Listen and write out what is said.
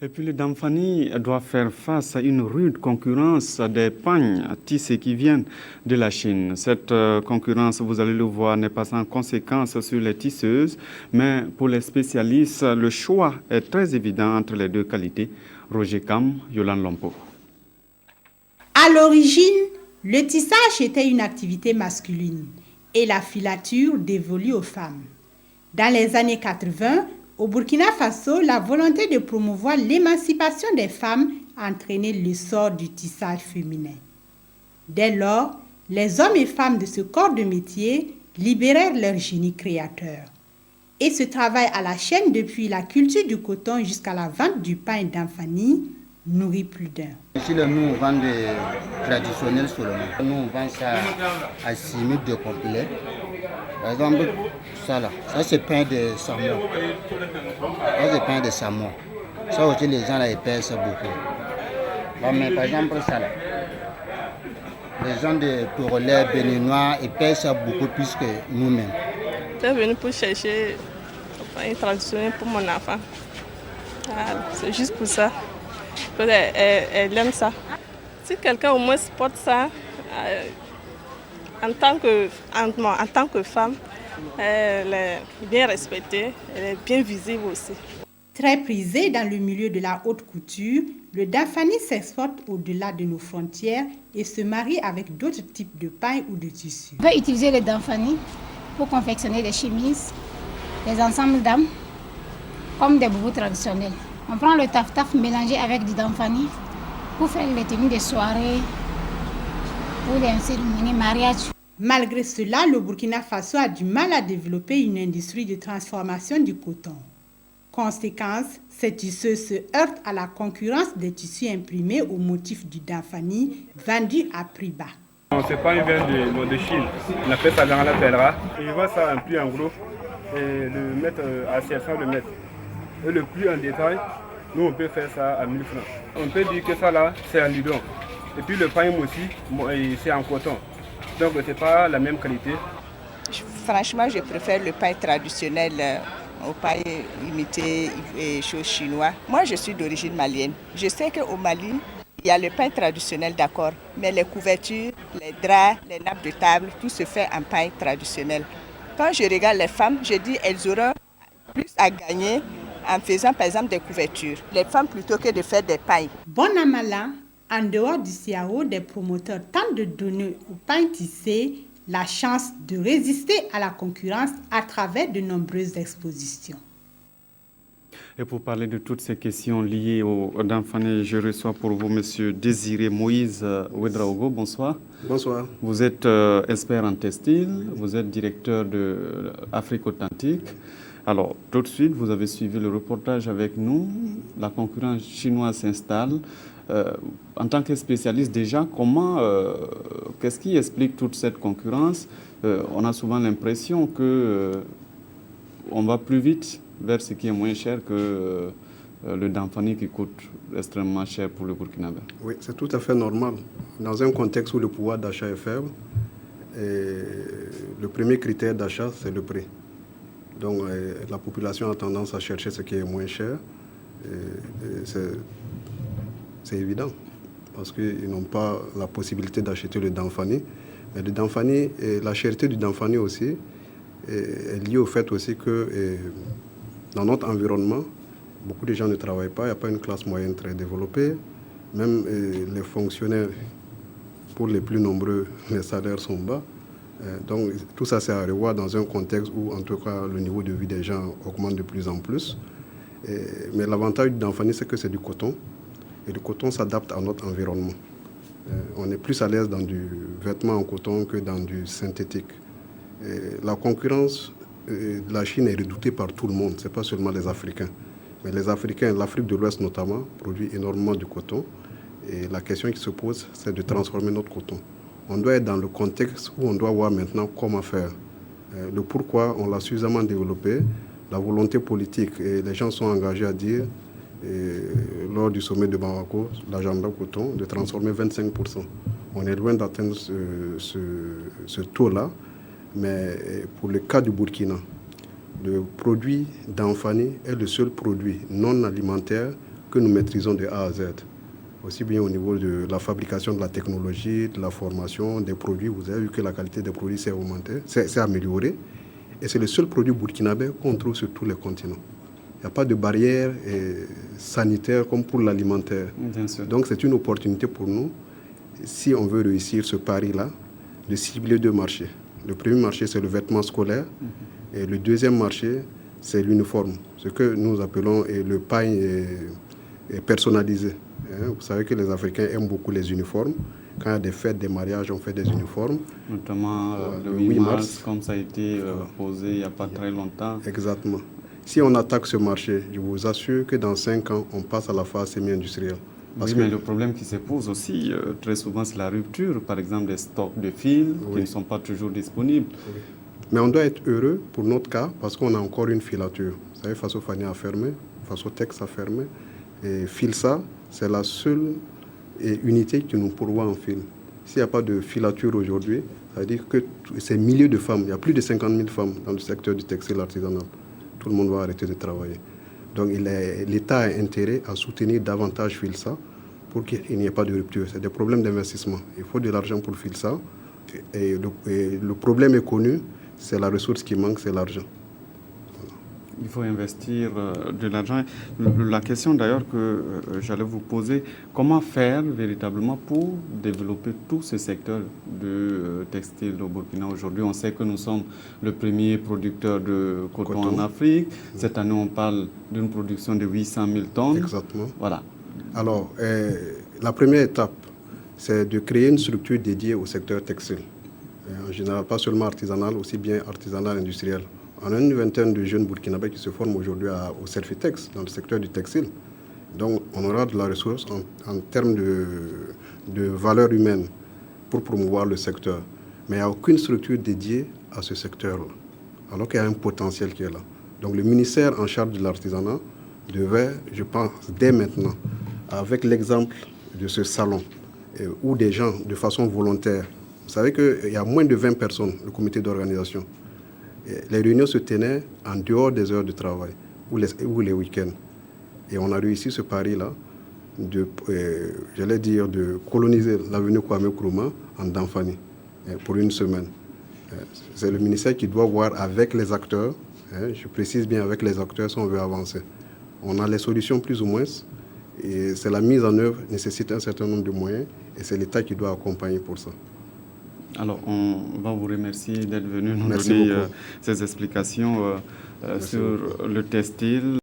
Et puis le Damphani doit faire face à une rude concurrence des pagnes tissées qui viennent de la Chine. Cette concurrence, vous allez le voir, n'est pas sans conséquence sur les tisseuses, mais pour les spécialistes, le choix est très évident entre les deux qualités. Roger Kam, Yolande Lompo. À l'origine, le tissage était une activité masculine et la filature dévolue aux femmes. Dans les années 80, au Burkina Faso, la volonté de promouvoir l'émancipation des femmes a entraîné l'essor du tissage féminin. Dès lors, les hommes et femmes de ce corps de métier libérèrent leur génie créateur. Et ce travail à la chaîne depuis la culture du coton jusqu'à la vente du pain Damphani nourrit plus d'un. Ici, nous, on vend des traditionnels seulement. Nous, on vend ça à 6 000 de complet. Par exemple, ça là, ça c'est pain de saumon. Ça c'est pain de saumon. Ça aussi, les gens là, ils pèsent ça beaucoup. Bon, mais par exemple, ça là, les gens de Togolais, Béninois, ils pèsent ça beaucoup plus que nous-mêmes. Je suis venu pour chercher un pain traditionnel pour mon enfant. C'est juste pour ça. Elle aime ça. Si quelqu'un au moins porte ça, en tant que femme, elle est bien respectée, elle est bien visible aussi. Très prisé dans le milieu de la haute couture, le Damphani s'exporte au-delà de nos frontières et se marie avec d'autres types de pain ou de tissus. On peut utiliser le Damphani pour confectionner des chemises, des ensembles d'âmes, comme des boubous traditionnels. On prend le taf-taf mélangé avec du Damphani pour faire les tenues de soirée, pour les cérémonies, mariage. Malgré cela, le Burkina Faso a du mal à développer une industrie de transformation du coton. Conséquence, ces tisseuses se heurtent à la concurrence des tissus imprimés au motif du Damphani vendus à prix bas. Ce pain vient de Chine. On appelle ça dans la terra. Et on va ça un peu en gros et le mettre à 700 le mètre. Et le plus en détail, nous on peut faire ça à 1000 francs. On peut dire que ça là, c'est en lidon. Et puis le pain aussi, c'est en coton. Donc c'est pas la même qualité. Franchement, je préfère le pain traditionnel au pain imité et chose chinois. Moi, je suis d'origine malienne. Je sais qu'au Mali, il y a le pain traditionnel, d'accord, mais les couvertures, les draps, les nappes de table, tout se fait en pain traditionnel. Quand je regarde les femmes, je dis qu'elles auront plus à gagner en faisant par exemple des couvertures. Les femmes plutôt que de faire des pailles. Bon an mal an, en dehors du CAO, des promoteurs tentent de donner au pain tissé la chance de résister à la concurrence à travers de nombreuses expositions. Et pour parler de toutes ces questions liées au Damphani, je reçois pour vous M. Désiré Moïse Ouedraogo. Bonsoir. Bonsoir. Vous êtes expert en textile, vous êtes directeur de Afrique Authentique. Alors, tout de suite, vous avez suivi le reportage avec nous. La concurrence chinoise s'installe. En tant que spécialiste, déjà, qu'est-ce qui explique toute cette concurrence? On a souvent l'impression que on va plus vite vers ce qui est moins cher que le Damphani qui coûte extrêmement cher pour le Burkinabé. Oui, c'est tout à fait normal. Dans un contexte où le pouvoir d'achat est faible, le premier critère d'achat, c'est le prix. Donc la population a tendance à chercher ce qui est moins cher. C'est évident, parce qu'ils n'ont pas la possibilité d'acheter le Damphani. Mais le Damphani, et la cherté du Damphani aussi, est liée au fait aussi que dans notre environnement, beaucoup de gens ne travaillent pas, il n'y a pas une classe moyenne très développée. Même les fonctionnaires, pour les plus nombreux, les salaires sont bas. Donc tout ça, c'est à revoir dans un contexte où, en tout cas, le niveau de vie des gens augmente de plus en plus. Mais l'avantage du Damphani, c'est que c'est du coton. Et le coton s'adapte à notre environnement. On est plus à l'aise dans du vêtement en coton que dans du synthétique. La concurrence de la Chine est redoutée par tout le monde, ce n'est pas seulement les Africains. Mais les Africains, l'Afrique de l'Ouest notamment, produit énormément de coton. Et la question qui se pose, c'est de transformer notre coton. On doit être dans le contexte où on doit voir maintenant comment faire. Le pourquoi, on l'a suffisamment développé. La volonté politique, et les gens sont engagés à dire, lors du sommet de Bamako, l'agenda coton, de transformer 25%. On est loin d'atteindre ce taux-là, mais pour le cas du Burkina, le produit Damphani est le seul produit non alimentaire que nous maîtrisons de A à Z. Aussi bien au niveau de la fabrication de la technologie, de la formation, des produits. Vous avez vu que la qualité des produits s'est augmentée, s'est améliorée. Et c'est le seul produit burkinabé qu'on trouve sur tous les continents. Il n'y a pas de barrière sanitaire comme pour l'alimentaire. Donc c'est une opportunité pour nous, si on veut réussir ce pari-là, de cibler 2 marchés. Le premier marché, c'est le vêtement scolaire. Et le deuxième marché, c'est l'uniforme. Ce que nous appelons le pain personnalisé. Vous savez que les Africains aiment beaucoup les uniformes. Quand il y a des fêtes, des mariages, on fait des uniformes. Notamment le 8 mars, comme ça a été posé il n'y a pas très longtemps. Exactement. Si on attaque ce marché, je vous assure que dans 5 ans, on passe à la phase semi-industrielle. Oui, mais le problème qui se pose aussi, très souvent, c'est la rupture, par exemple, des stocks de fils qui ne sont pas toujours disponibles. Oui. Mais on doit être heureux pour notre cas parce qu'on a encore une filature. Vous savez, Faso Fani a fermé, Faso Tex a fermé. Et Filsa, c'est la seule unité qui nous pourvoit en fil. S'il n'y a pas de filature aujourd'hui, ça veut dire que ces milliers de femmes, il y a plus de 50 000 femmes dans le secteur du textile artisanal. Tout le monde va arrêter de travailler. Donc l'État a intérêt à soutenir davantage Filsa pour qu'il n'y ait pas de rupture. C'est des problèmes d'investissement. Il faut de l'argent pour Filsa. Et le problème est connu, c'est la ressource qui manque, c'est l'argent. Il faut investir de l'argent. La question d'ailleurs que j'allais vous poser, comment faire véritablement pour développer tout ce secteur de textile au Burkina aujourd'hui? On sait que nous sommes le premier producteur de coton en Afrique. Cette année, on parle d'une production de 800 000 tonnes. Exactement. Voilà. Alors, la première étape, c'est de créer une structure dédiée au secteur textile. En général, pas seulement artisanal, aussi bien artisanal industriel. On a une vingtaine de jeunes burkinabés qui se forment aujourd'hui au Selfitex, dans le secteur du textile. Donc, on aura de la ressource en termes de valeur humaine pour promouvoir le secteur. Mais il n'y a aucune structure dédiée à ce secteur-là, alors qu'il y a un potentiel qui est là. Donc, le ministère en charge de l'artisanat devait, je pense, dès maintenant, avec l'exemple de ce salon, où des gens, de façon volontaire, vous savez qu'il y a moins de 20 personnes, le comité d'organisation. Les réunions se tenaient en dehors des heures de travail ou les week-ends. Et on a réussi ce pari-là de coloniser l'avenue Kwame Nkrumah en Damfani pour une semaine. C'est le ministère qui doit voir avec les acteurs, je précise bien avec les acteurs si on veut avancer. On a les solutions plus ou moins, et c'est la mise en œuvre nécessite un certain nombre de moyens, et c'est l'État qui doit accompagner pour ça. Alors, on va vous remercier d'être venu nous donner ces explications sur le textile.